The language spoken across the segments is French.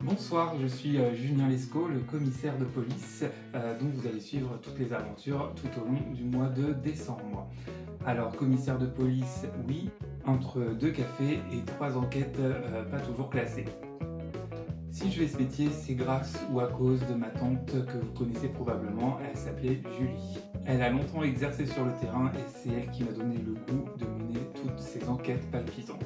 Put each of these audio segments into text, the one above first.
Bonsoir, je suis Julien Lescaut, le commissaire de police, dont vous allez suivre toutes les aventures tout au long du mois de décembre. Alors, commissaire de police, oui, entre 2 cafés et 3 enquêtes pas toujours classées. Si je fais ce métier, c'est grâce ou à cause de ma tante que vous connaissez probablement, elle s'appelait Julie. Elle a longtemps exercé sur le terrain et c'est elle qui m'a donné le goût de mener toutes ces enquêtes palpitantes.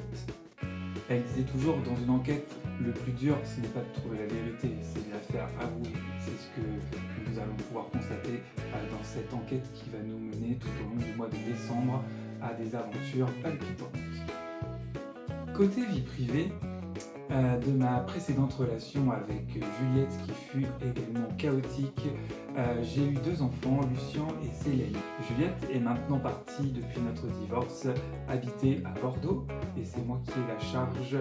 Elle disait toujours, dans une enquête, le plus dur, ce n'est pas de trouver la vérité, c'est de la faire avouer. C'est ce que nous allons pouvoir constater dans cette enquête qui va nous mener tout au long du mois de décembre à des aventures palpitantes. Côté vie privée, de ma précédente relation avec Juliette qui fut également chaotique, j'ai eu 2 enfants, Lucien et Célène. Juliette est maintenant partie depuis notre divorce, habiter à Bordeaux, et c'est moi qui ai la charge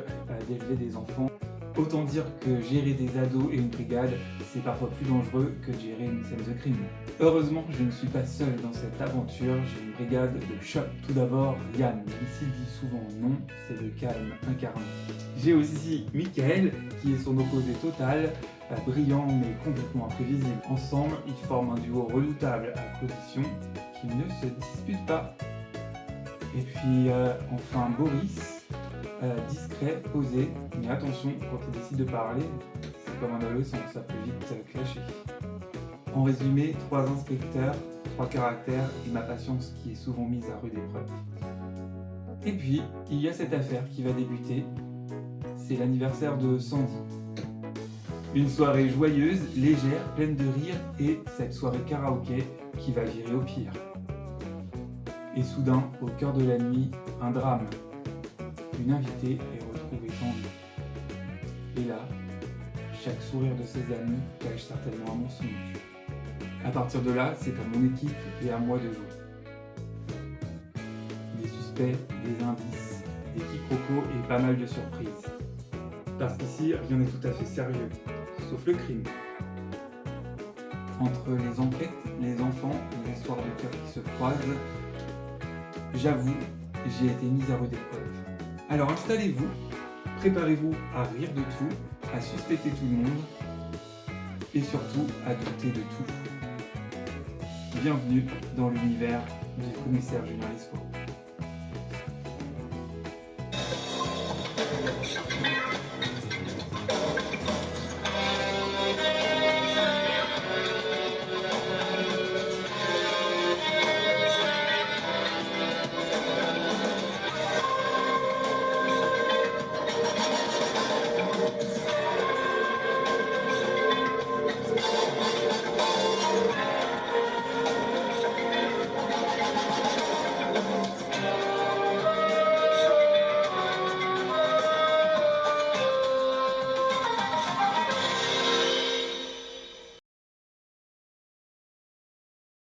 d'élever des enfants. Autant dire que gérer des ados et une brigade, c'est parfois plus dangereux que de gérer une scène de crime. Heureusement, je ne suis pas seul dans cette aventure, j'ai une brigade de choc. Tout d'abord, Yann, même s'il dit souvent non, c'est le calme incarné. J'ai aussi Michael, qui est son opposé total, brillant mais complètement imprévisible. Ensemble, ils forment un duo redoutable à condition qu'ils ne se disputent pas. Et puis enfin Boris, discret, posé, mais attention, quand il décide de parler, c'est comme un adolescent, ça peut vite clasher. En résumé, 3 inspecteurs, 3 caractères et ma patience qui est souvent mise à rude épreuve. Et puis, il y a cette affaire qui va débuter, c'est l'anniversaire de Sandy. Une soirée joyeuse, légère, pleine de rire et cette soirée karaoké qui va virer au pire. Et soudain, au cœur de la nuit, un drame. Une invitée est retrouvée tendue. Et là, chaque sourire de ses amis cache certainement un mensonge. À partir de là, c'est à mon équipe et à moi de jouer. Des suspects, des indices, des quiproquos et pas mal de surprises. Parce qu'ici, rien n'est tout à fait sérieux, sauf le crime. Entre les enquêtes, les enfants et les histoires de cœur qui se croisent, j'avoue, j'ai été mise à rude épreuve. Alors installez-vous, préparez-vous à rire de tout, à suspecter tout le monde et surtout à douter de tout. Bienvenue dans l'univers du commissaire Julien Lescaut.